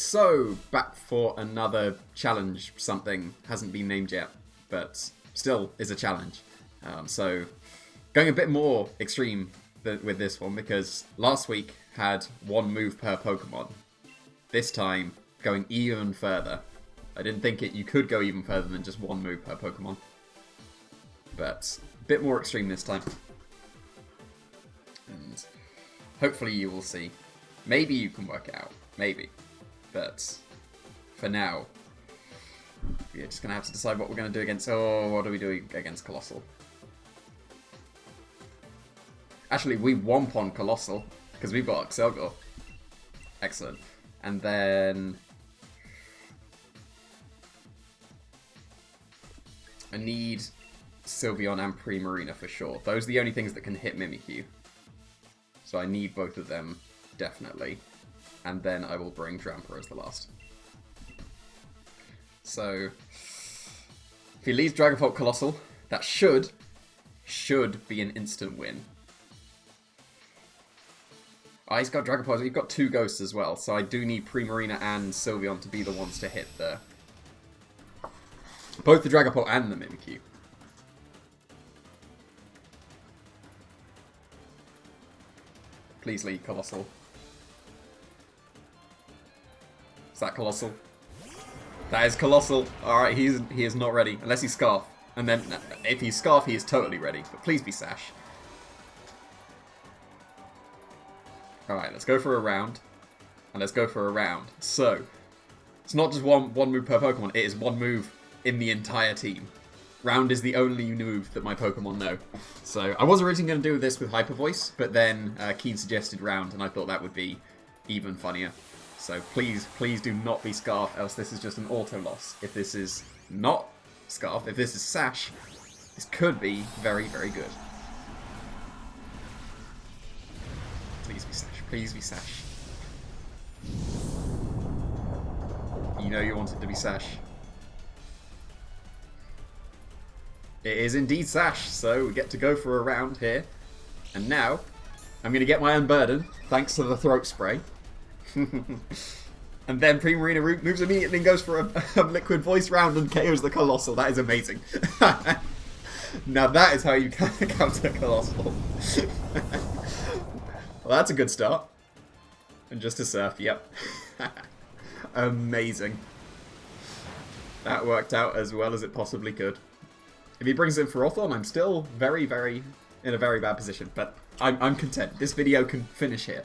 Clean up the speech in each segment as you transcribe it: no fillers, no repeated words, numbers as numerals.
So, back for another challenge. Something hasn't been named yet, but still is a challenge. So, going a bit more extreme with this one, because last week had one move per Pokemon. This time, going even further. I didn't think you could go even further than just one move per Pokemon. But a bit more extreme this time. And hopefully you will see. Maybe you can work it out. Maybe. But for now, we're just going to have to decide what we're going to do against... Oh, what do we do against Colossal? Actually, we womp on Colossal, because we've got Excelgor. Excellent. And then... I need Sylveon and Primarina for sure. Those are the only things that can hit Mimikyu. So I need both of them, definitely. And then I will bring Drampa as the last. So, if he leaves Dragapult Colossal, that should be an instant win. Oh, he's got Dragapult, he's got two Ghosts as well, so I do need Primarina and Sylveon to be the ones to hit both the Dragapult and the Mimikyu. Please lead Colossal. Is that Colossal? That is Colossal. Alright, he is not ready. Unless he's Scarf. And then, if he's Scarf, he is totally ready. But please be Sash. Alright, let's go for a round. And let's go for a round. So, it's not just one move per Pokemon. It is one move in the entire team. Round is the only move that my Pokemon know. So, I was originally going to do this with Hyper Voice. But then, Keen suggested Round. And I thought that would be even funnier. So please do not be Scarf, else this is just an auto loss. If this is not Scarf, if this is Sash, this could be very, very good. Please be Sash. Please be Sash. You know you want it to be Sash. It is indeed Sash, so we get to go for a round here. And now, I'm going to get my Unburden, thanks to the Throat Spray. And then Primarina moves immediately and goes for a Liquid Voice round and KOs the Colossal. That is amazing. Now that is how you counter Colossal. Well, that's a good start. And just a Surf, yep. Amazing. That worked out as well as it possibly could. If he brings in Ferrothorn, I'm still in a very bad position. But I'm content. This video can finish here.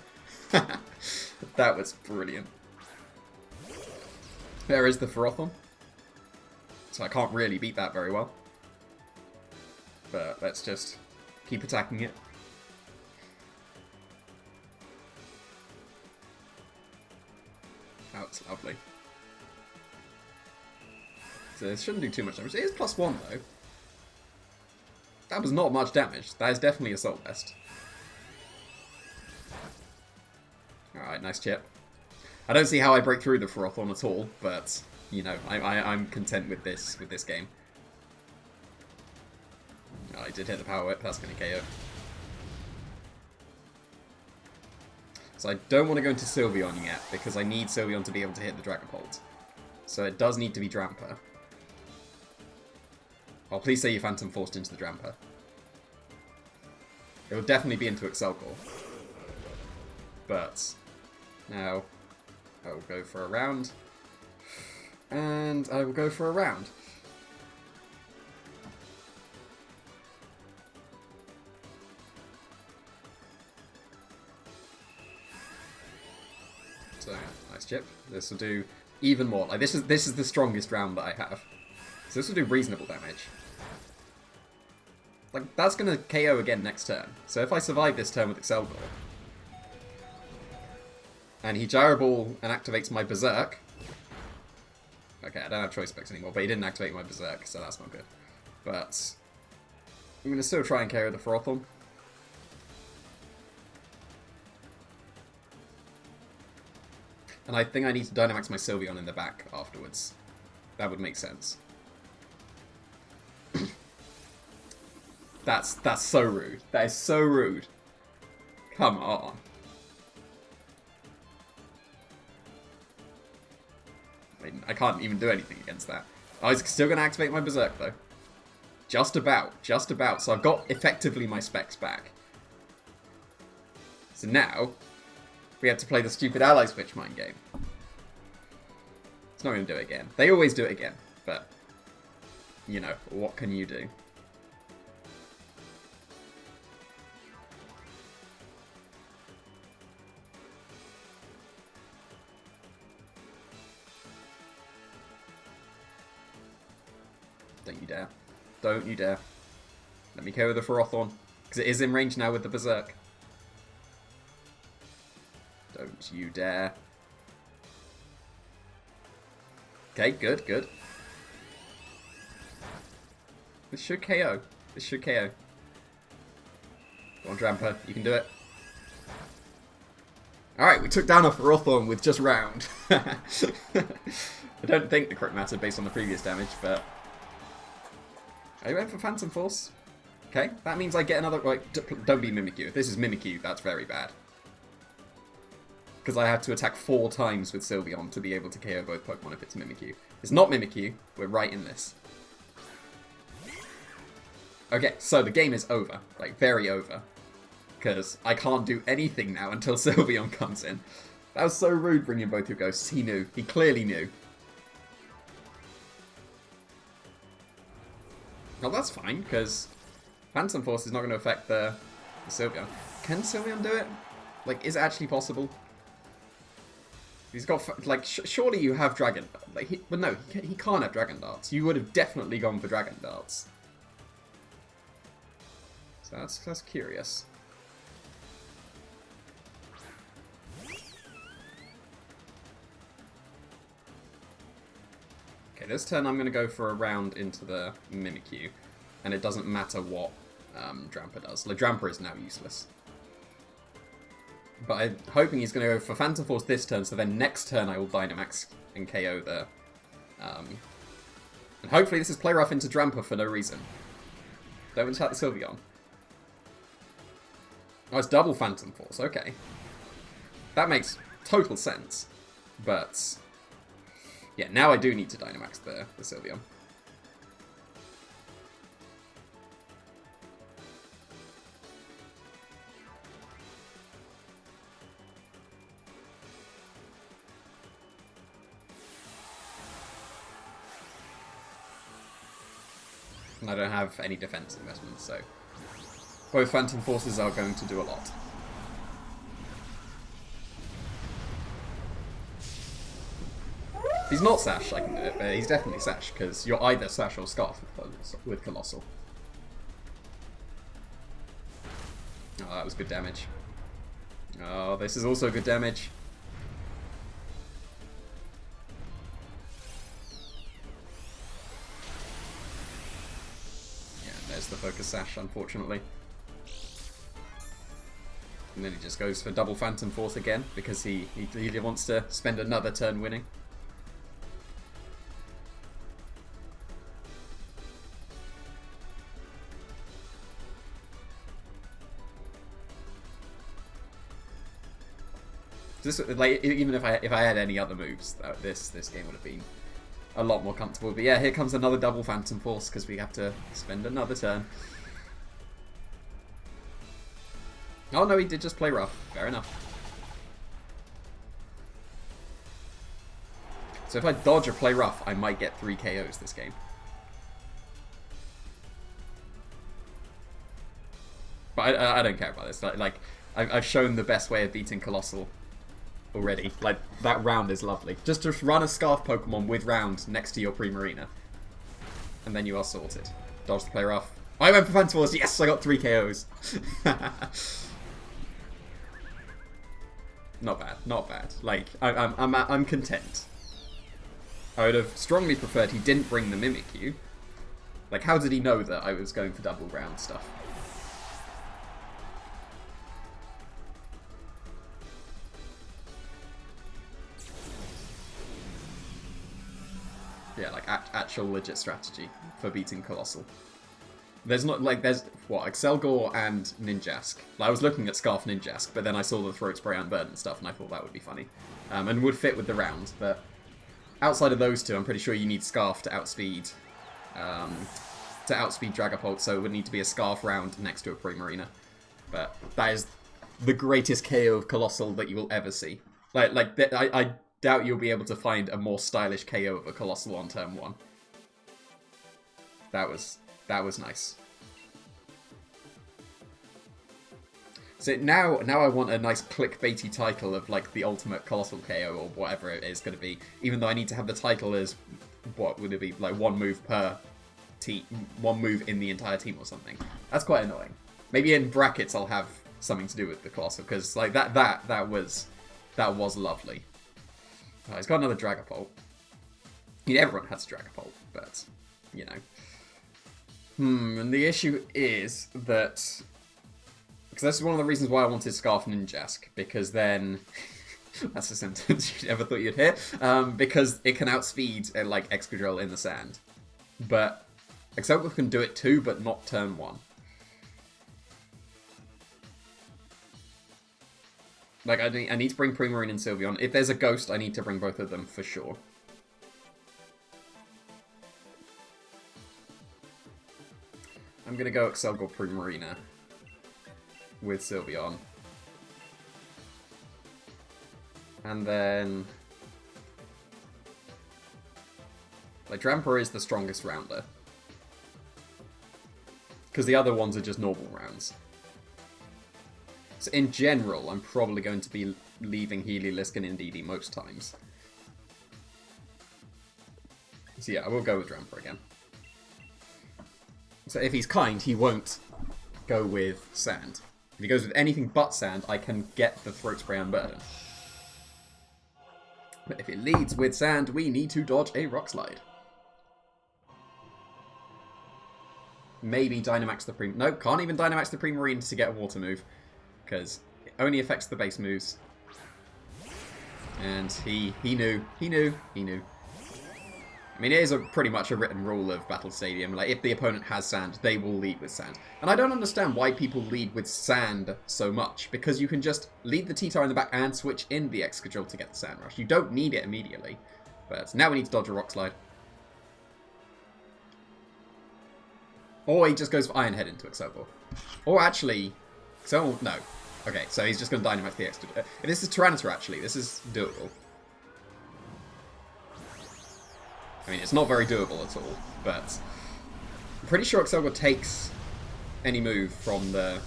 That was brilliant. There is the Ferrothorn. So I can't really beat that very well. But let's just keep attacking it. That's lovely. So this shouldn't do too much damage. It is +1 though. That was not much damage. That is definitely Assault Vest. Alright, nice chip. I don't see how I break through the Ferrothorn at all, but, you know, I'm content with this game. Oh, I did hit the Power Whip, that's going to KO. So I don't want to go into Sylveon yet, because I need Sylveon to be able to hit the Dragapult. So it does need to be Drampa. Oh, please say you Phantom Forced into the Drampa. It will definitely be into Excelgor. But now I will go for a round. And I will go for a round. So, nice chip. This will do even more. Like this is the strongest round that I have. So this will do reasonable damage. Like, that's going to KO again next turn. So if I survive this turn with Excelgor, and he Gyro Ball and activates my Berserk. Okay, I don't have Choice Specs anymore, but he didn't activate my Berserk, so that's not good. But I'm going to still try and KO the Ferrothorn. And I think I need to Dynamax my Sylveon in the back afterwards. That would make sense. That's so rude. That is so rude. Come on. I mean, I can't even do anything against that. I was still going to activate my Berserk, though. Just about. So I've got, effectively, my specs back. So now, we have to play the stupid ally switch mind game. It's not going to do it again. They always do it again, but, you know, what can you do? Don't you dare. Don't you dare. Let me KO the Ferrothorn, because it is in range now with the Berserk. Don't you dare. Okay, good, good. This should KO. This should KO. Go on, Dramper. You can do it. Alright, we took down a Ferrothorn with just round. I don't think the crit mattered based on the previous damage, but... Are you went for Phantom Force? Okay, that means I get another... Like, don't be Mimikyu. If this is Mimikyu, that's very bad. Because I have to attack 4 times with Sylveon to be able to KO both Pokemon if it's Mimikyu. It's not Mimikyu. We're right in this. Okay, so the game is over. Like, very over. Because I can't do anything now until Sylveon comes in. That was so rude bringing both your ghosts. He knew. He clearly knew. Well, that's fine, because Phantom Force is not going to affect the Sylveon. Can Sylveon do it? Like, is it actually possible? He's got, like, surely you have Dragon... Like, but no, he can't have Dragon Darts. You would have definitely gone for Dragon Darts. So that's curious. Okay, this turn I'm going to go for a round into the Mimikyu, and it doesn't matter what Dramper does. Like, Dramper is now useless. But I'm hoping he's going to go for Phantom Force this turn, so then next turn I will Dynamax and KO the... and hopefully this is Play Rough into Dramper for no reason. Don't attack the Sylveon. Oh, it's double Phantom Force, okay. That makes total sense. But... yeah, now I do need to Dynamax the Sylveon. And I don't have any defense investments, so both Phantom Forces are going to do a lot. If he's not Sash, I can do it, but he's definitely Sash, because you're either Sash or Scarf with Colossal. Oh, that was good damage. Oh, this is also good damage. Yeah, there's the Focus Sash, unfortunately. And then he just goes for double Phantom Force again, because he wants to spend another turn winning. Just, like, even if I had any other moves, this game would have been a lot more comfortable. But yeah, here comes another double Phantom Force, because we have to spend another turn. Oh no, he did just Play Rough. Fair enough. So if I dodge or Play Rough, I might get 3 KOs this game. But I don't care about this. Like I've shown the best way of beating Colossal already. Like, that round is lovely. Just run a Scarf Pokemon with round next to your Primarina. And then you are sorted. Dodge the Play Rough. I went for Phantom Force. Yes, I got 3 KOs. Not bad, not bad. Like, I'm content. I would have strongly preferred he didn't bring the Mimikyu. Like, how did he know that I was going for double round stuff? Yeah, like, actual legit strategy for beating Colossal. There's not, like, there's, what, Excelgor and Ninjask. Like, I was looking at Scarf Ninjask, but then I saw the Throat Spray and Bird and stuff, and I thought that would be funny. And would fit with the round, but outside of those two, I'm pretty sure you need Scarf to outspeed Dragapult, so it would need to be a Scarf round next to a Primarina. But that is the greatest KO of Colossal that you will ever see. I doubt you'll be able to find a more stylish KO of a Colossal on turn 1. That was nice. So now I want a nice clickbaity title of like the ultimate Colossal KO or whatever it is going to be. Even though I need to have the title as, what would it be, like one move per team, one move in the entire team or something. That's quite annoying. Maybe in brackets I'll have something to do with the Colossal, because like that was lovely. Oh, he's got another Dragapult. I mean, everyone has Dragapult, but you know. And the issue is that, because that's one of the reasons why I wanted Scarf Ninjask, because then that's a sentence you never thought you'd hear. Because it can outspeed like Excadrill in the sand, but Excelgor can do it too, but not turn 1. Like, I need to bring Primarine and Sylveon. If there's a Ghost, I need to bring both of them for sure. I'm going to go Excelgor Primarina with Sylveon. And then... like, Drampa is the strongest rounder. Because the other ones are just normal rounds. So in general, I'm probably going to be leaving Heliolisk and Indeedee most times. So yeah, I will go with Drampa again. So if he's kind, he won't go with Sand. If he goes with anything but Sand, I can get the Throat Spray Unburden. But if it leads with Sand, we need to dodge a Rock Slide. Maybe Dynamax the Prem... Nope, can't even Dynamax the Primarine to get a Water move. Because it only affects the base moves. And he knew. I mean, it is pretty much a written rule of Battle Stadium. Like, if the opponent has Sand, they will lead with Sand. And I don't understand why people lead with Sand so much. Because you can just lead the T-Tar in the back and switch in the Excadrill to get the Sand Rush. You don't need it immediately. But now we need to dodge a Rock Slide. Or he just goes for Iron Head into Excelgor. Or actually... So, no. Okay, so he's just going to Dynamax the Excadrill. If this is Tyranitar, actually, this is doable. I mean, it's not very doable at all, but I'm pretty sure Excelgor takes any move from the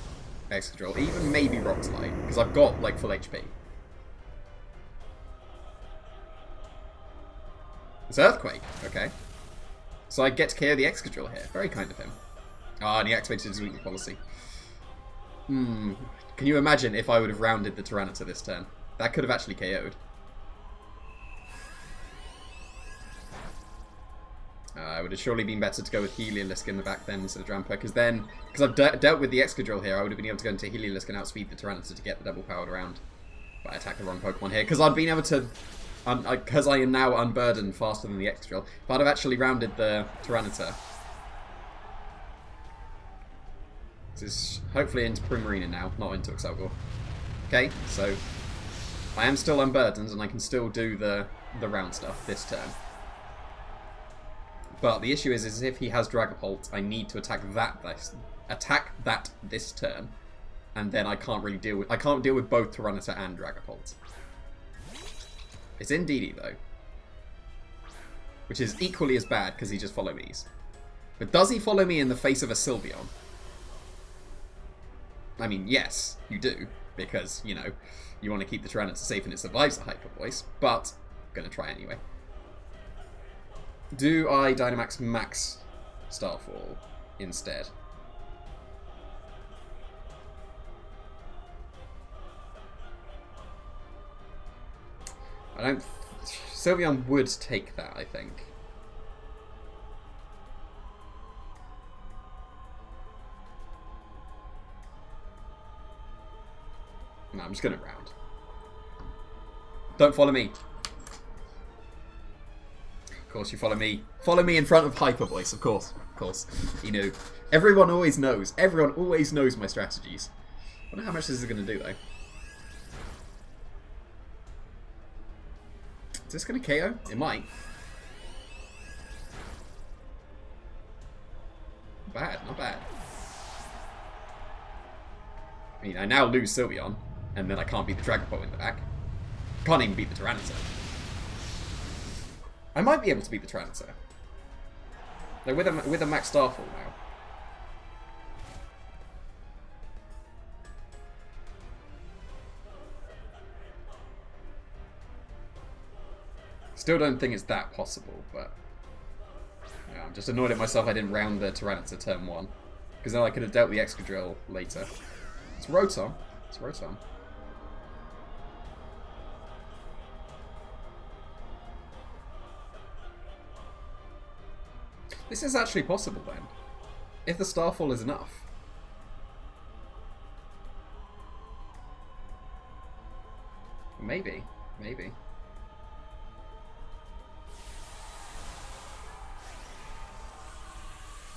Excadrill, even maybe Rock Slide, because I've got, like, full HP. It's Earthquake, okay. So I get to KO the Excadrill here. Very kind of him. Ah, and he activated his weakness policy. Can you imagine if I would have rounded the Tyranitar this turn? That could have actually KO'd. It would have surely been better to go with Heliolisk in the back then instead of Drampa, because I've dealt with the Excadrill here, I would have been able to go into Heliolisk and outspeed the Tyranitar to get the double powered round. But I attacked the wrong Pokemon here, because I'd been able to, because I am now unburdened faster than the Excadrill. If I'd have actually rounded the Tyranitar, this is hopefully into Primarina now, not into Excelgor. Okay, so I am still unburdened and I can still do the round stuff this turn. But the issue is if he has Dragapult, I need to attack that this turn, and then I can't really deal with both Tyranitar and Dragapult. It's Indeedee though, which is equally as bad because he just follow me's. But does he follow me in the face of a Sylveon? I mean, yes, you do, because, you know, you want to keep the Tyranitar safe and it survives the Hyper Voice, but I'm going to try anyway. Do I Dynamax Max Starfall instead? I don't... Sylveon would take that, I think. No, I'm just going to round. Don't follow me. Of course you follow me. Follow me in front of Hyper Voice, of course. Of course. You know. Everyone always knows. Everyone always knows my strategies. I wonder how much this is going to do, though. Is this going to KO? It might. Not bad, not bad. I mean, I now lose Sylveon, and then I can't beat the Dragapult in the back. Can't even beat the Tyranitar. I might be able to beat the Tyranitar. Like with a max Starfall now. Still don't think it's that possible, but yeah, I'm just annoyed at myself I didn't round the Tyranitar turn 1. Because then I could have dealt the Excadrill later. It's Rotom. It's Rotom. This is actually possible then. If the Starfall is enough. Maybe. Maybe.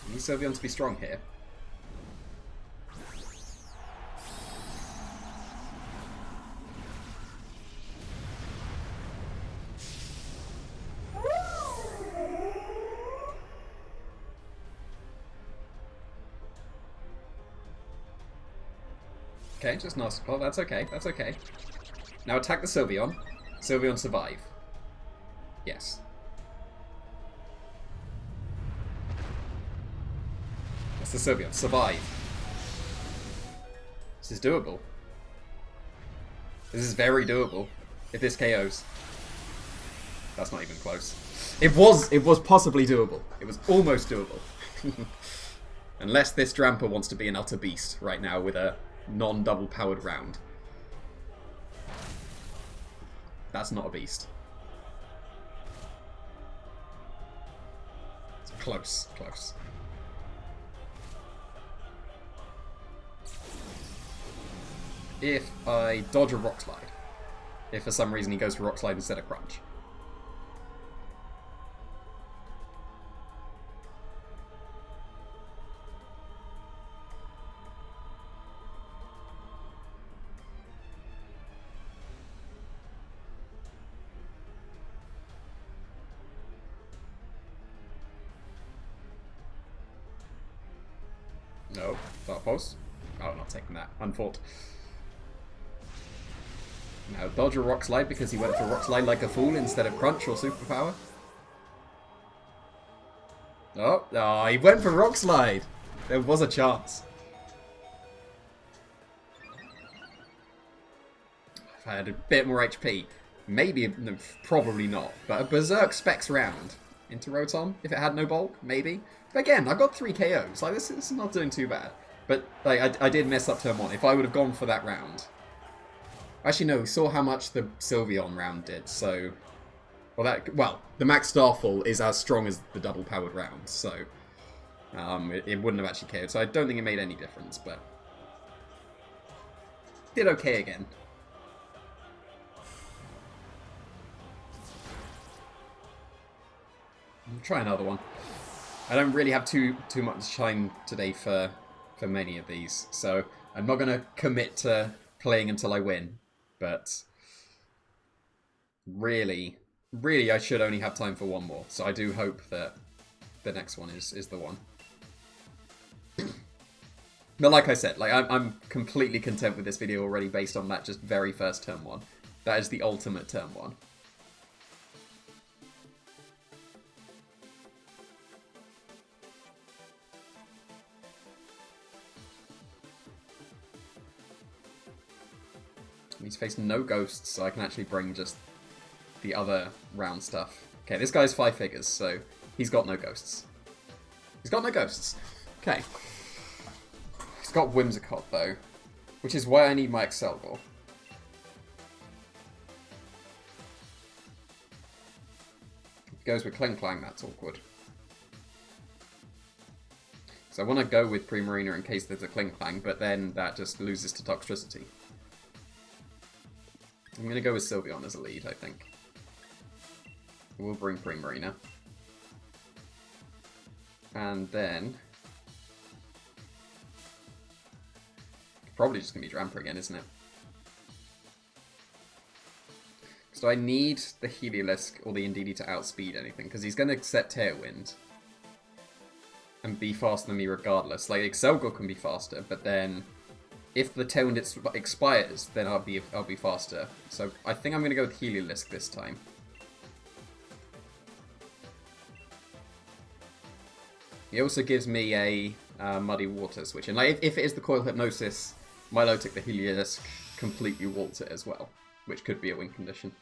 I need Sylveon to be strong here. Okay, just Nasty Claw. That's okay. That's okay. Now attack the Sylveon. Sylveon survive. Yes. That's the Sylveon. Survive. This is doable. This is very doable. If this KOs. That's not even close. It was possibly doable. It was almost doable. Unless this Drampa wants to be an utter beast right now with a non-double powered round. That's not a beast. It's close, close. If I dodge a Rock Slide. If for some reason he goes for Rock Slide instead of Crunch. No, Dark Pulse. Oh, not taking that. Unfought. Now dodge a Rock Slide because he went for Rock Slide like a fool instead of Crunch or Superpower. Oh, he went for Rock Slide. There was a chance. If I had a bit more HP, maybe, no, probably not, but a Berserk Specs round into Rotom, if it had no bulk, maybe. But again, I got 3 KOs, like this is not doing too bad. But like I did mess up turn 1. If I would have gone for that round. Actually no, we saw how much the Sylveon round did, so well, the max Starfall is as strong as the double powered round, so it wouldn't have actually KO'd, so I don't think it made any difference, but did okay again. I'll try another one. I don't really have too much time today for many of these, so I'm not going to commit to playing until I win. But really, I should only have time for one more. So I do hope that the next one is the one. But like I said, like I'm completely content with this video already based on that just very first turn 1. That is the ultimate turn 1. He's faced no ghosts, so I can actually bring just the other round stuff. Okay, this guy's 5 figures, so he's got no ghosts. He's got no ghosts. Okay. He's got Whimsicott, though, which is why I need my Excalibur. If it goes with Klinklang, that's awkward. So I want to go with Primarina in case there's a Klinklang, but then that just loses to Toxtricity. I'm going to go with Sylveon as a lead, I think. We'll bring Primarina. And then... probably just going to be Drampa again, isn't it? So I need the Heliolisk or the Indeedee to outspeed anything, because he's going to set Tailwind and be faster than me regardless. Like, Excelgor can be faster, but then if the Tailwind expires, then I'll be faster. So I think I'm going to go with Heliolisk this time. He also gives me a Muddy Water switch. And like, if it is the Coil Hypnosis, Milotic the Heliolisk completely waltz it as well, which could be a win condition.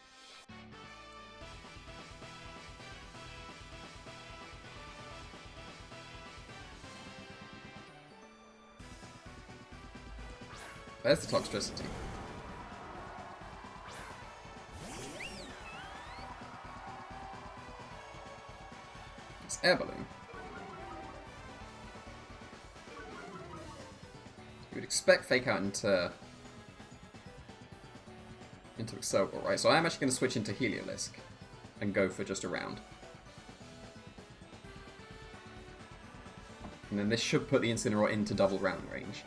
There's the Toxtricity. It's Air Balloon. You would expect Fake Out into Excelgor, right? So I am actually going to switch into Heliolisk and go for just a round. And then this should put the Incineroar into double round range.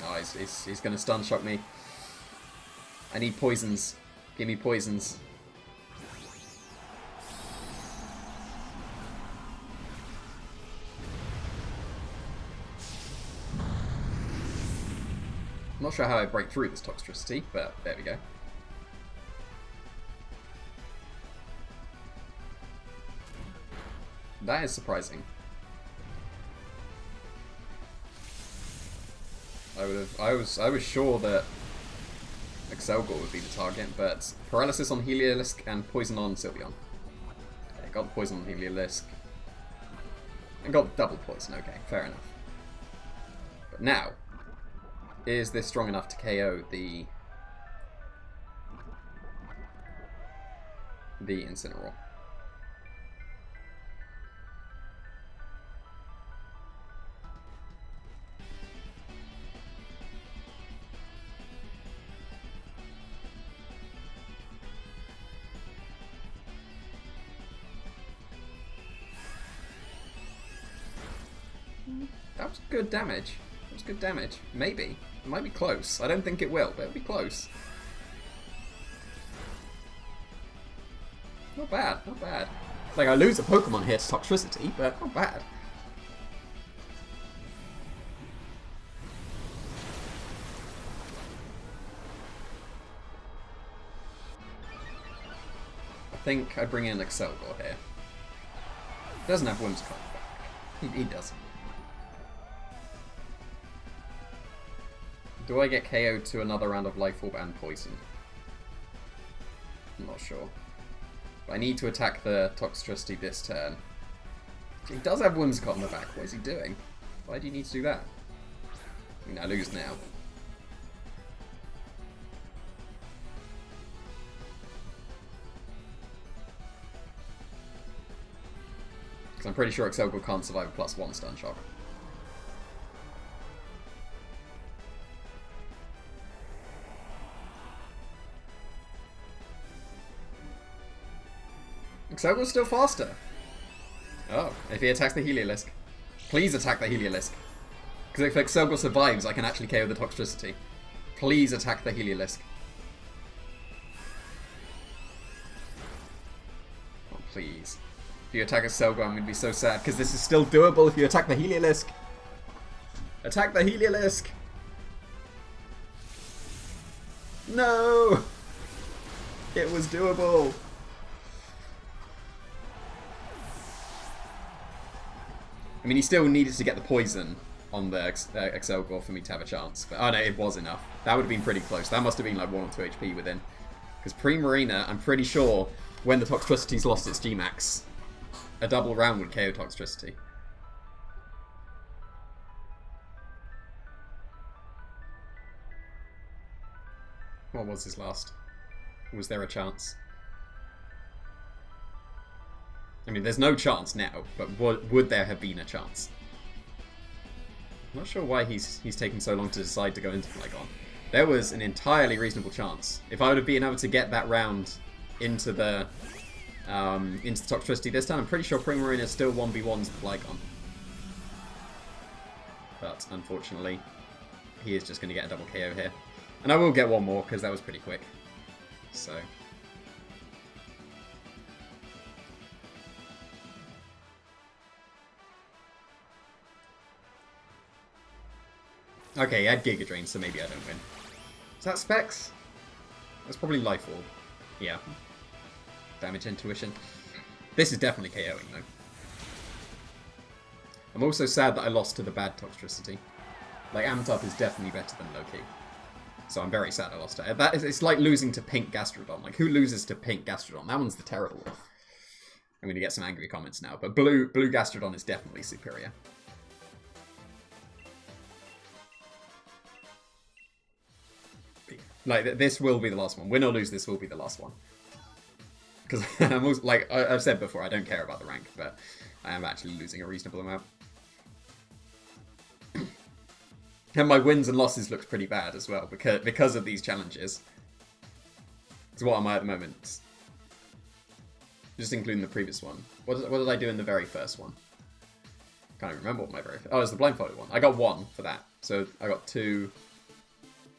Oh, he's going to stun shock me. I need poisons. Give me poisons. I'm not sure how I break through this Toxtricity, but there we go. That is surprising. I was sure that Excelgor would be the target, but Paralysis on Heliolisk and Poison on Sylveon. Okay, got the Poison on Heliolisk. And got double Poison, okay, fair enough. But now, is this strong enough to KO the Incineroar? That was good damage. That was good damage. Maybe. It might be close. I don't think it will, but it'll be close. Not bad, not bad. Like, I lose a Pokemon here to Toxtricity, but not bad. I think I bring in Excelgor here. Doesn't have Whimsicott. He doesn't. Do I get KO'd to another round of Life Orb and Poison? I'm not sure. But I need to attack the Toxtricity this turn. He does have Whimsicott in the back. What is he doing? Why do you need to do that? I mean, I lose now. Because I'm pretty sure Excelgor can't survive a +1 stun shock. Excelgor's still faster. Oh, if he attacks the Heliolisk. Please attack the Heliolisk. Because if Excelgor survives, I can actually KO the Toxtricity. Please attack the Heliolisk. Oh, please. If you attack Excelgor, I'm going to be so sad, because this is still doable if you attack the Heliolisk. Attack the Heliolisk! No! It was doable! I mean, he still needed to get the poison on the Excelgor for me to have a chance. But, oh no, it was enough. That would have been pretty close. That must have been like 1 or 2 HP within. Because Primarina, I'm pretty sure, when the Toxtricity's lost its Gmax, a double round would KO Toxtricity. What was his last? Was there a chance? I mean, there's no chance now, but would there have been a chance? I'm not sure why he's taking so long to decide to go into Flygon. There was an entirely reasonable chance. If I would have been able to get that round into the into the Toxtricity this time. I'm pretty sure Primarina still 1v1s the Flygon. But unfortunately, he is just going to get a double KO here. And I will get one more, because that was pretty quick. So... okay, he had Giga Drain, so maybe I don't win. Is that Specs? That's probably Life Orb. Yeah. Damage Intuition. This is definitely KOing, though. I'm also sad that I lost to the bad Toxtricity. Like, Amped Up is definitely better than Loki. So I'm very sad I lost to it. It's like losing to Pink Gastrodon. Like, who loses to Pink Gastrodon? That one's the terrible one. I'm going to get some angry comments now, but Blue Gastrodon is definitely superior. Like, this will be the last one. Win or lose, this will be the last one. Because I'm also, like I've said before, I don't care about the rank, but I am actually losing a reasonable amount. And my wins and losses looks pretty bad as well, because of these challenges. So what am I at the moment? Just including the previous one. What did I do in the very first one? Can't even remember what my very first... oh, it was the blindfolded one. I got 1 for that. So I got 2,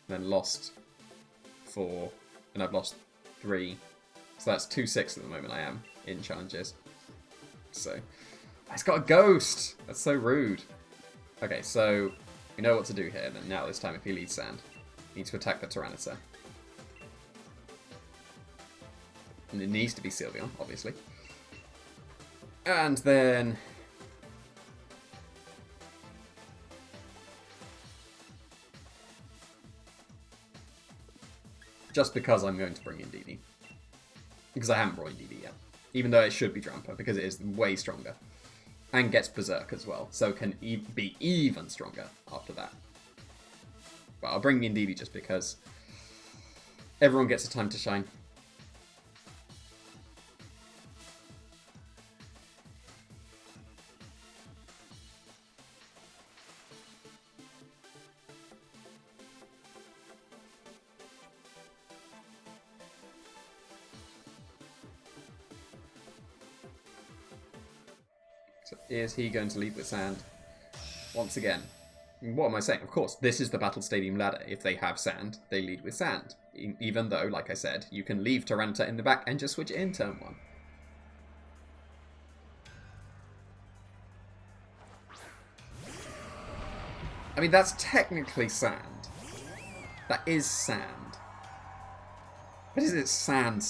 then lost 4, and I've lost 3. So that's 2-6 at the moment I am in challenges. So... it's got a ghost! That's so rude. Okay, so... we know what to do here, then now this time if he leads Sand. He needs to attack the Tyranitar. And it needs to be Sylveon, obviously. And then... just because I'm going to bring in DD. Because I haven't brought in DD yet. Even though it should be Drampa, because it is way stronger. And gets Berserk as well, so can be even stronger after that. But I'll bring in DD just because everyone gets a time to shine. So is he going to lead with Sand? Once again. What am I saying? Of course, this is the Battle Stadium ladder. If they have Sand, they lead with Sand. Even though, like I said, you can leave Tyranitar in the back and just switch it in turn 1. I mean, that's technically Sand. That is Sand. But is it Sand?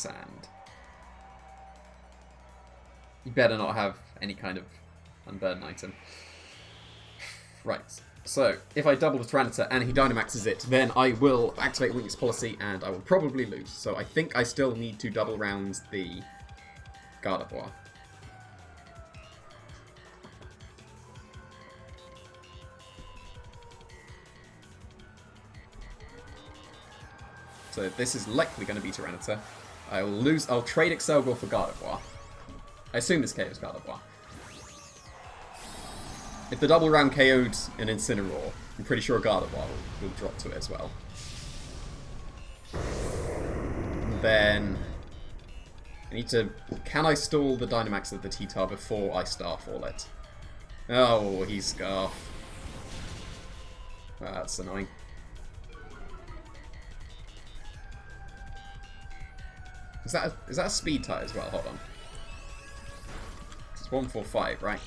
You better not have any kind of unburden item. Right, so if I double the Tyranitar and he Dynamaxes it, then I will activate Weakness Policy and I will probably lose. So I think I still need to double round the Gardevoir. So this is likely going to be Tyranitar. I'll trade Excelgor for Gardevoir. I assume this KO's Gardevoir. If the double round KO'd an Incineroar, I'm pretty sure Gardevoir will drop to it as well. And then... I need to... can I stall the Dynamax of the T-Tar before I Starfall it? Oh, he's Scarf. That's annoying. Is that a speed tie as well? Hold on. It's 145, right?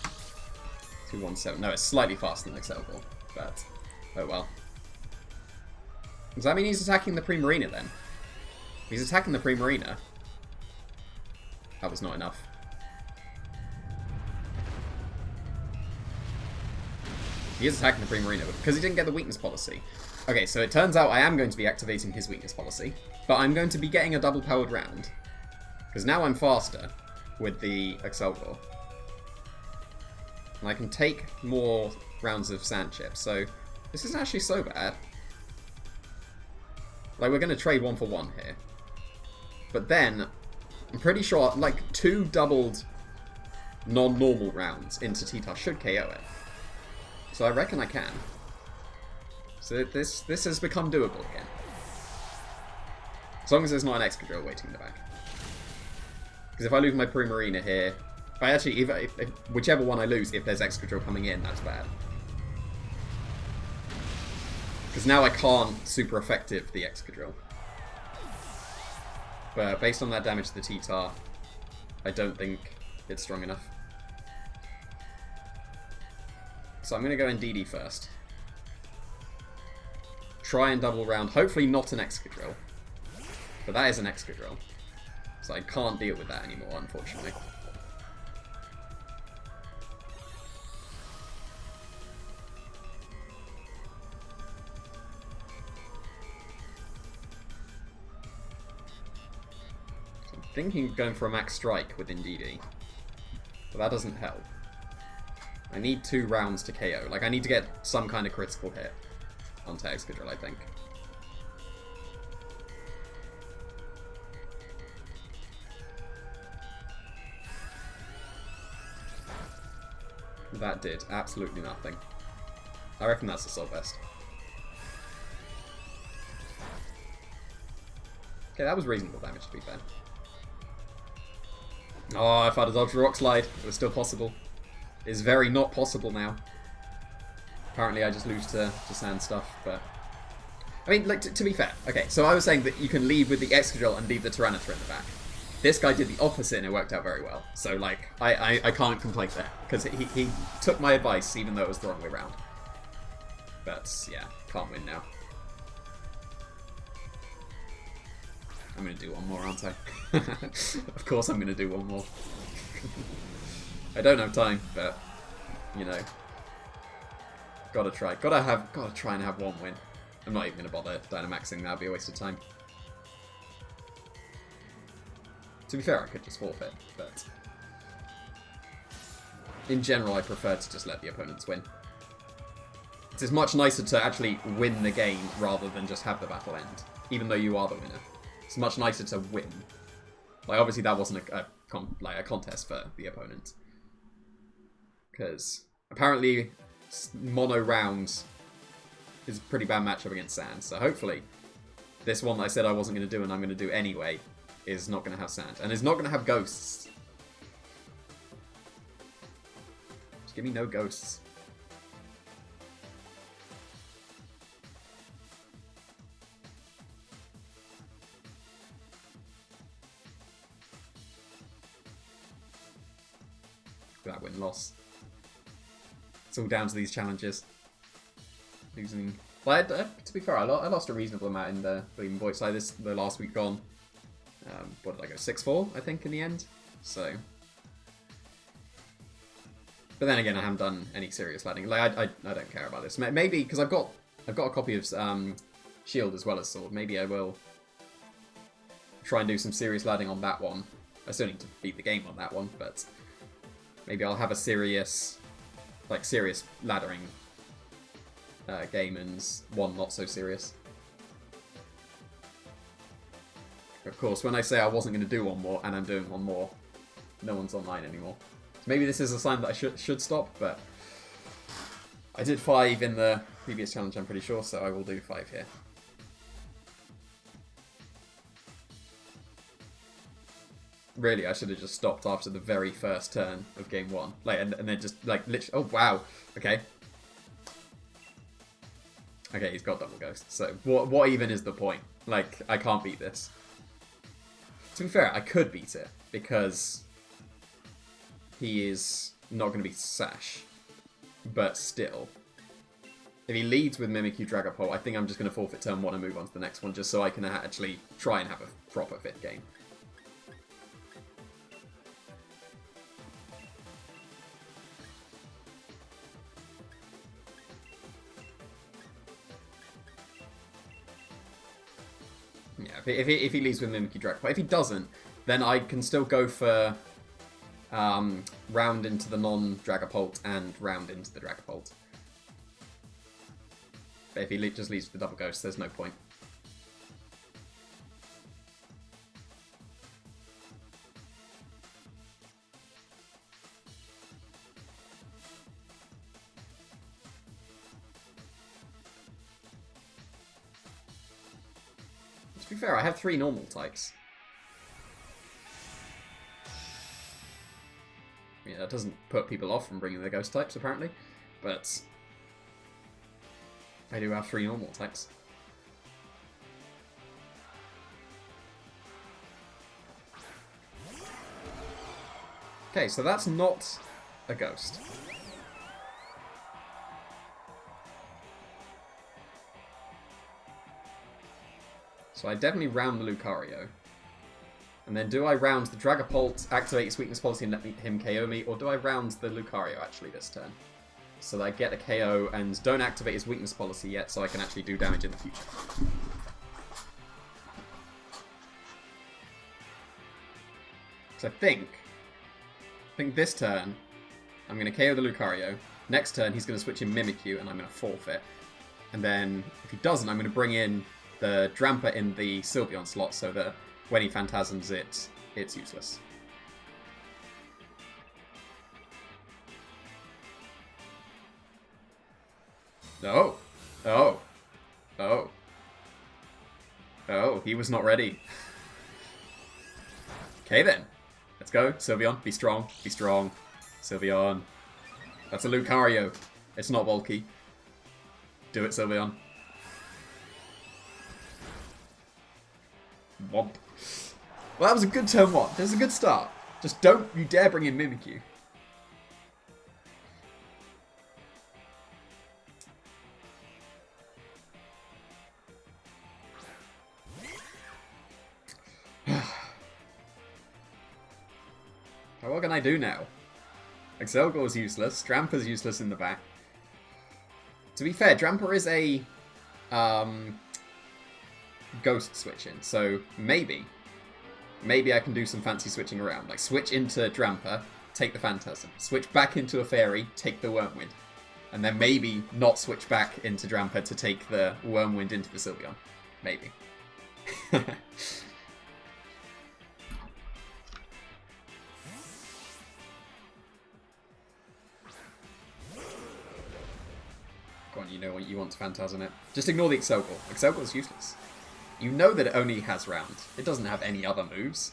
217. No, it's slightly faster than Excelgor, but oh well. Does that mean he's attacking the Primarina then? If he's attacking the Primarina. That was not enough. He is attacking the Primarina because he didn't get the weakness policy. Okay, so it turns out I am going to be activating his weakness policy, but I'm going to be getting a double powered round. Because now I'm faster with the Excelgor. And I can take more rounds of Sand Chip, so this isn't actually so bad. Like, we're going to trade 1 for 1 here. But then, I'm pretty sure, like, 2 doubled non-normal rounds into T-Tar should KO it. So I reckon I can. So this has become doable again. As long as there's not an Excadrill waiting in the back. Because if I lose my Primarina here... if whichever one I lose, if there's Excadrill coming in, that's bad. Because now I can't super effective the Excadrill. But based on that damage to the T-Tar, I don't think it's strong enough. So I'm going to go in DD first. Try and double round. Hopefully not an Excadrill. But that is an Excadrill. So I can't deal with that anymore, unfortunately. So I'm thinking of going for a max strike within DD. But that doesn't help. I need 2 rounds to KO. Like, I need to get some kind of critical hit onto Excadrill, I think. That did absolutely nothing. I reckon that's Assault Vest. Okay, that was reasonable damage, to be fair. Oh, if I'd have dodged Rock Slide, it was still possible. It's very not possible now. Apparently I just lose to sand stuff, but... I mean, like, to be fair, okay, so I was saying that you can lead with the Excadrill and leave the Tyranitar in the back. This guy did the opposite and it worked out very well. So, like, I can't complain there, because he took my advice even though it was the wrong way around. But, yeah, can't win now. I'm going to do one more, aren't I? Of course I'm going to do one more. I don't have time, but, you know, gotta try. Gotta try and have one win. I'm not even gonna bother Dynamaxing, that'd be a waste of time. To be fair, I could just forfeit, but in general I prefer to just let the opponents win. It's much nicer to actually win the game rather than just have the battle end, even though you are the winner. It's much nicer to win. Like, obviously that wasn't a contest for the opponent. Because apparently mono rounds is a pretty bad matchup against sand. So hopefully this one that I said I wasn't going to do and I'm going to do anyway is not going to have sand. And is not going to have ghosts. Just give me no ghosts. That win-loss. It's all down to these challenges. Losing. Well, to be fair, I lost a reasonable amount in the Boyt side the last week gone. What did I go? 6-4, I think, in the end. So. But then again, I haven't done any serious ladding. Like, I don't care about this. Maybe because I've got a copy of Shield as well as Sword. Maybe I will try and do some serious ladding on that one. I still need to beat the game on that one, but maybe I'll have a serious laddering game and one not so serious. Of course, when I say I wasn't going to do one more and I'm doing one more, no one's online anymore. So maybe this is a sign that I should stop, but I did 5 in the previous challenge, I'm pretty sure, so I will do 5 here. Really, I should have just stopped after the very first turn of game 1. Like, and then just, like, literally... Oh, wow. Okay. Okay, he's got double ghost. So, what even is the point? Like, I can't beat this. To be fair, I could beat it, because he is not going to be Sash. But still. If he leads with Mimikyu Dragapult, I think I'm just going to forfeit turn 1 and move on to the next one, just so I can actually try and have a proper fit game. Yeah, if he leaves with Mimikyu Dragapult. If he doesn't, then I can still go for round into the non-Dragapult and round into the Dragapult. But if he just leaves with the double ghost, there's no point. To be fair, I have 3 normal types. That doesn't put people off from bringing their ghost types, apparently. But I do have 3 normal types. Okay, so that's not a ghost. So I definitely round the Lucario. And then do I round the Dragapult, activate its weakness policy and let him KO me, or do I round the Lucario actually this turn? So that I get a KO and don't activate his weakness policy yet so I can actually do damage in the future. So I think this turn, I'm going to KO the Lucario. Next turn, he's going to switch in Mimikyu, and I'm going to forfeit. And then, if he doesn't, I'm going to bring in the Drampa in the Sylveon slot, so that when he Phantasms it, it's useless. Oh! Oh! Oh! Oh, he was not ready. Okay then. Let's go. Sylveon, be strong. Be strong. Sylveon. That's a Lucario. It's not bulky. Do it, Sylveon. Womp. Well, that was a good turn 1. That was a good start. Just don't you dare bring in Mimikyu. What can I do now? Excelgor's useless. Drampa's useless in the back. To be fair, Drampa is a ghost switching, so maybe I can do some fancy switching around. Like switch into Drampa, take the Phantasm. Switch back into a Fairy, take the Wormwind. And then maybe not switch back into Drampa to take the Wormwind into the Sylveon. Maybe. Go on, you know what you want to Phantasm it. Just ignore the Excelgor. Excelgor's useless. You know that it only has round. It doesn't have any other moves.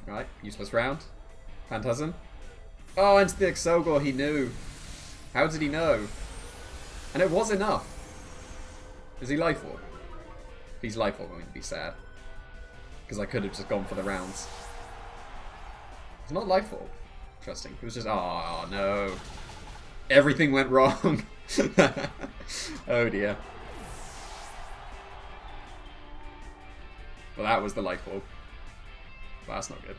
Right, useless round. Phantasm. Oh, into the Excelgor, he knew. How did he know? And it was enough. Is he Life Orb? If he's Life Orb, I'm going to be sad. Because I could have just gone for the rounds. It's not Life Orb. Interesting. It was just, oh no. Everything went wrong. Oh dear. Well, that was the Life Orb. Well, that's not good.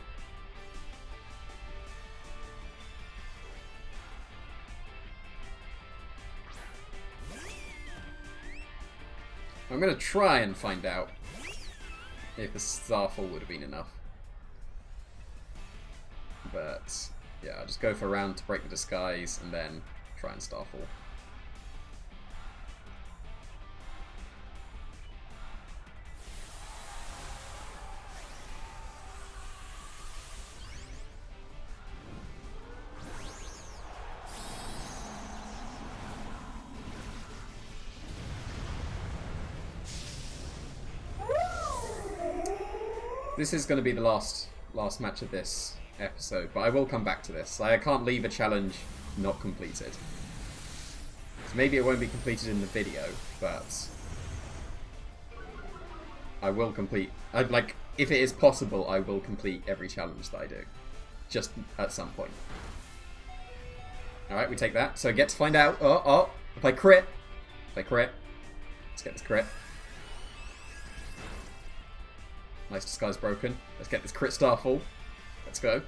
I'm going to try and find out if the Starfall would have been enough. But, yeah, I'll just go for a round to break the disguise and then try and Starfall. This is going to be the last match of this episode, but I will come back to this. I can't leave a challenge not completed. So maybe it won't be completed in the video, but I will complete. Like, if it is possible, I will complete every challenge that I do, just at some point. All right, we take that. So I get to find out. Oh, if I crit, let's get this crit. Nice disguise broken. Let's get this crit Starfall. Let's go.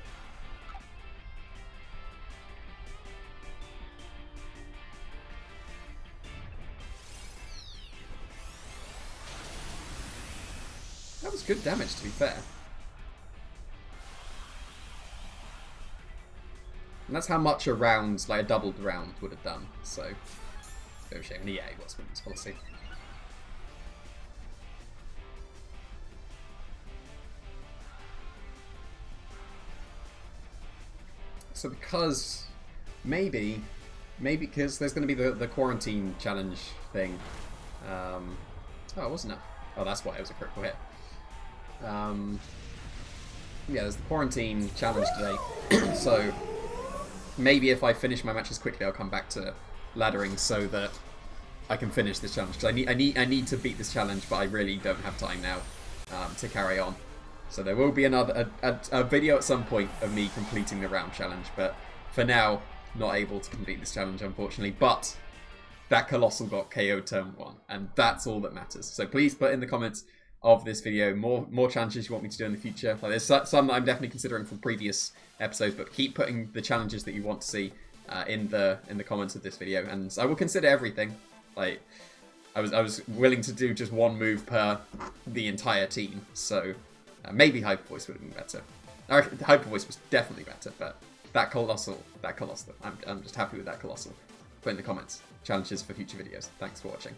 That was good damage, to be fair. And that's how much a round, like a doubled round, would have done. So, very shame. And yeah, it was weakness policy. So because maybe because there's going to be the quarantine challenge thing. Oh, it wasn't enough. Oh, that's why it was a critical hit. Yeah, there's the quarantine challenge today. So maybe if I finish my matches quickly, I'll come back to laddering so that I can finish this challenge. Because I need to beat this challenge, but I really don't have time now to carry on. So there will be a video at some point of me completing the round challenge, but for now, not able to complete this challenge, unfortunately. But that Colossal got KO'd turn 1, and that's all that matters. So please put in the comments of this video more challenges you want me to do in the future. Like, there's some that I'm definitely considering from previous episodes, but keep putting the challenges that you want to see in the comments of this video, and I will consider everything. Like, I was willing to do just one move per the entire team, so maybe Hyper Voice would have been better. Hyper Voice was definitely better, but that Colossal, I'm just happy with that Colossal. Put in the comments challenges for future videos. Thanks for watching.